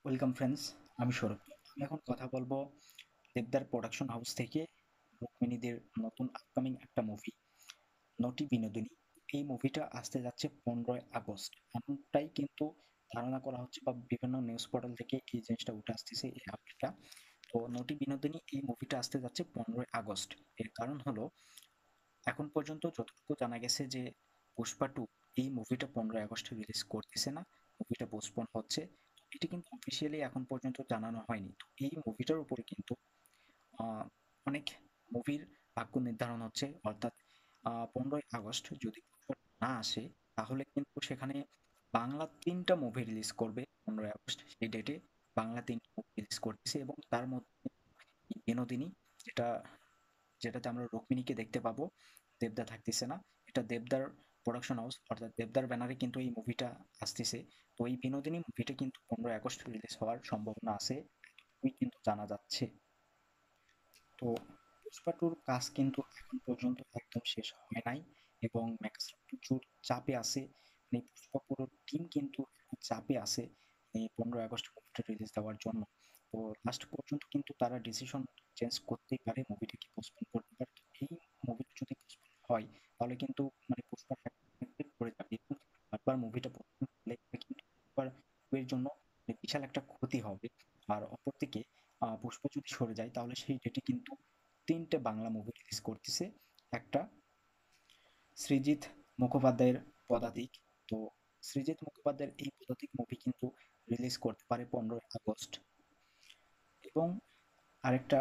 Welcome friends, আমি সৌরভ। আমি এখন কথা বলবো দেবদার প্রোডাকশন হাউস থেকে রুক্মিণীদের নতুন আপকামিং একটা মুভি নটি বিনোদিনী। এই মুভিটা আসতে যাচ্ছে 15ই আগস্ট, এমনটাই কিন্তু ধারণা করা হচ্ছে বা বিভিন্ন নিউজ পোর্টাল থেকে এই জিনিসটা উঠে আসতেছে, এই আপডেটটা। তো নটি বিনোদিনী এই মুভিটা আসতে যাচ্ছে 15ই আগস্ট। এর কারণ হলো, এখন পর্যন্ত যতটুকু জানা গেছে যে পুষ্পা 2 এই মুভিটা 15ই আগস্ট রিলিজ করতেছে না, মুভিটা পোস্টপোন হচ্ছে। এটি কিন্তু অফিসিয়ালি এখন পর্যন্ত জানানো হয়নি। তো এই মুভিটার উপরে কিন্তু অনেক মুভির ভাগ্য নির্ধারণ হচ্ছে, অর্থাৎ 15ই আগস্ট যদি পুষ্পা না আসে, তাহলে কিন্তু সেখানে বাংলা 3টা মুভি রিলিজ করবে 15ই আগস্ট সেই ডেটে। বাংলা 3টা মুভি রিলিজ করতেছে এবং তার মধ্যে এই বিনোদিনী, যেটা যেটাতে আমরা রুক্মিণীকে দেখতে পাবো, দেবদা থাকতেছে না। এটা দেবদার প্রোডাকশন হাউস, অর্থাৎ দেবদার ব্যানারে কিন্তু এই মুভিটা আসতেছে। তো এই বিনোদিনী মুভিটা কিন্তু 15ই আগস্ট রিলিজ হওয়ার সম্ভাবনা আছে, এটুকুই কিন্তু জানা যাচ্ছে। তো পুষ্পা 2-র কাজ কিন্তু এখন পর্যন্ত একদম শেষ হয় নাই এবং মেকার্সরা প্রচুর চাপে আছে। মানে পুষ্পা পুরো টিম কিন্তু একটু চাপে আছে এই 15ই আগস্ট মুভিটা রিলিজ দেওয়ার জন্য। তো লাস্ট পর্যন্ত কিন্তু তারা ডিসিশন চেঞ্জ করতেই পারে, মুভিটাকে পোস্টপোন করতে পারে। তো এই মুভিটা যদি পোস্টপোন হয়, তাহলে কিন্তু মানে পুষ্পা পড়ে যাবে এবং বারবার মুভিটা পোস্টপোন করলে এটা কিন্তু পুষ্পার 2 এর জন্য মানে বিশাল একটা ক্ষতি হবে। আর অপরদিকে পুষ্পা যদি সরে যায়, তাহলে সেই ডেটে কিন্তু 3টে বাংলা মুভি রিলিজ করতেছে। একটা সৃজিত মুখোপাধ্যায়ের পদাতিক। তো সৃজিত মুখোপাধ্যায়ের এই পদাতিক মুভি কিন্তু রিলিজ করতে পারে 15ই আগস্ট। এবং আরেকটা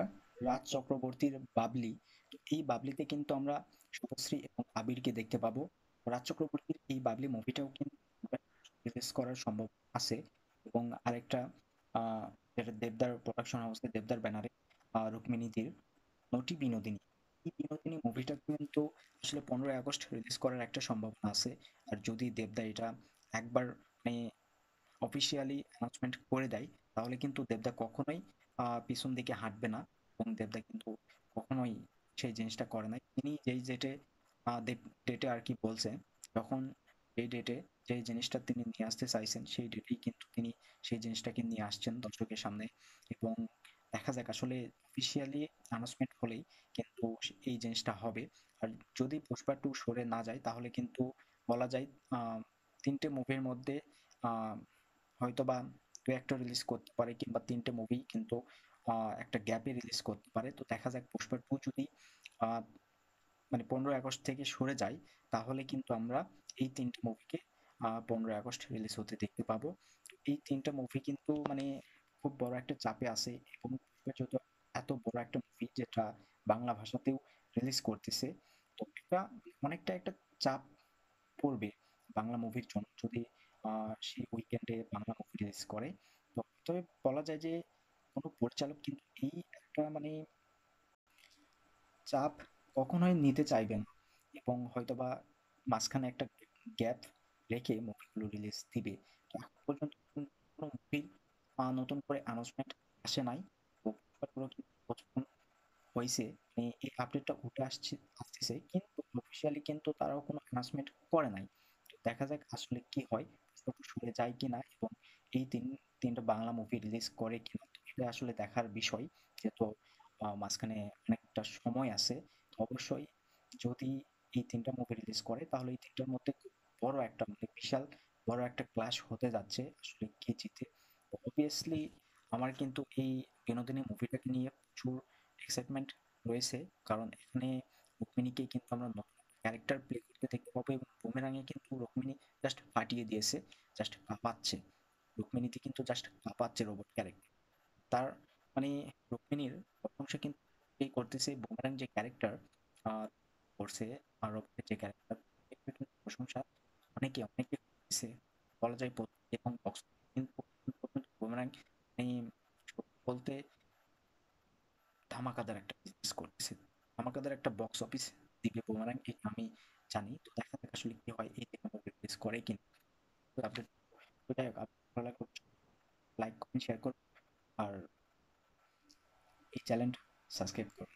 রাজ চক্রবর্তীর বাবলি। তো এই বাবলিতে কিন্তু আমরা শুভশ্রী এবং আবিরকে দেখতে পাবো। রাজ চক্রবর্তীর এই বাবলি মুভিটাও কিন্তু রিলিজ করার সম্ভব আছে। এবং আরেকটা যেটা দেবদার প্রোডাকশন হাউসে, দেবদার ব্যানারে, রুক্মিণীদের নটি বিনোদিনী। এই বিনোদিনী মুভিটা কিন্তু আসলে 15ই আগস্ট রিলিজ করার একটা সম্ভাবনা আছে। আর যদি দেবদা এটা একবার মানে অফিসিয়ালি অ্যানাউন্সমেন্ট করে দেয়, তাহলে কিন্তু দেবদা কখনোই পিছন দিকে হাঁটবে না। এবং দেবদা কিন্তু কখনোই সেই জিনিসটা করে নাই। তিনি যেই ডেটে ডেটে আর কি বলছে, যখন এই ডেটে যে জিনিসটা তিনি নিয়ে আসতে চাইছেন, সেই ডেটেই কিন্তু তিনি সেই জিনিসটাকে নিয়ে আসছেন দর্শকের সামনে। এবং দেখা যাক আসলে অফিসিয়ালি অ্যানাউন্সমেন্ট হলেই কিন্তু এই জিনিসটা হবে। আর যদি পুষ্পা 2 সরে না যায়, তাহলে কিন্তু বলা যায় 3টে মুভির মধ্যে আহ হয়তোবা 2-একটা রিলিজ করতে পারে, কিংবা 3টে মুভি কিন্তু একটা গ্যাপে রিলিজ করতে পারে। তো দেখা যাক পুষ্পা 2 যদি আহ, মানে 15ই আগস্ট থেকে সরে যায়, তাহলে কিন্তু আমরা এই 3টে মুভিকে 15ই আগস্ট রিলিজ হতে দেখতে পাবো। এই 3টা মুভি কিন্তু মানে খুব বড় একটা চাপে আছে। এবং পুষ্পা যেহেতু এত বড় একটা মুভি, যেটা বাংলা ভাষাতেও রিলিজ করতেছে, তো এটা অনেকটা একটা চাপ পড়বে বাংলা মুভির জন্য, যদি সেই উইকেন্ডে বাংলা মুভি রিলিজ করে। তো তবে বলা যায় যে কোনো পরিচালক কিন্তু এই একটা মানে চাপ কখনোই নিতে চাইবে না এবং হয়তোবা মাঝখানে একটা গ্যাপ রেখে মুভিগুলো রিলিজ দিবে। তো এখন পর্যন্ত কিন্তু কোনো মুভির নতুন করে অ্যানাউন্সমেন্ট আসে নাই। তো পুষ্পা 2 কিন্তু postpone হইছে, মানে এই আপডেটটা উঠে আসতেছে, কিন্তু অফিসিয়ালি কিন্তু তারাও কোনো অ্যানাউন্সমেন্ট করে নাই। তো দেখা যাক আসলে কি হয়, পুষ্পা 2 সরে যায় কিনা এবং এই তিনটা বাংলা মুভি রিলিজ করে কিনা। তো এটা আসলে দেখার বিষয়, যেহেতু মাঝখানে অনেকটা সময় আছে। তো অবশ্যই যদি এই 3টা মুভি রিলিজ করে, তাহলে এই 3টার মধ্যে খুব বড় একটা মানে বিশাল বড় একটা ক্লাশ হতে যাচ্ছে, আসলে কে জিতে। তো অবভিয়াসলি আমার কিন্তু এই বিনোদিনী মুভিটাকে নিয়ে প্রচুর এক্সাইটমেন্ট রয়েছে, কারণ এখানে রুক্মিণীকে কিন্তু আমরা নতুন ক্যারেক্টার প্লে করতে দেখতে পাবো এবং বুমেরাঙে কিন্তু রুক্মিণী জাস্ট ফাটিয়ে দিয়েছে, জাস্ট কাঁপাচ্ছে। রুক্মিণীতে কিন্তু জাস্ট কাঁপাচ্ছে রোবট ক্যারেক্টার। তার মানে রুক্মিণীর প্রশংসা কিন্তু এই করতেছে, বুমেরাং যে ক্যারেক্টার করছে, আর রোবটের যে ক্যারেক্টার, কিন্তু প্রশংসা অনেকে অনেকে করতেছে বলা যায়। এবং বক্স কিন্তু এখন পর্যন্ত বুমেরাং মানে সত্যি বলতে ধামাকাদার একটা বিজনেস করতেছে, ধামাকাদার একটা বক্স অফিস দিবে বুমেরাং, এটা আমি জানি। তো দেখা যাক আসলে কি হয়, এই থেকে মুভি রিলিজ করে কিনা। আপডেট। তো যাই হোক, আপনার ভালো লাগলে লাইক করুন, শেয়ার করুন, আর এই চ্যানেলটা সাবস্ক্রাইব করুন।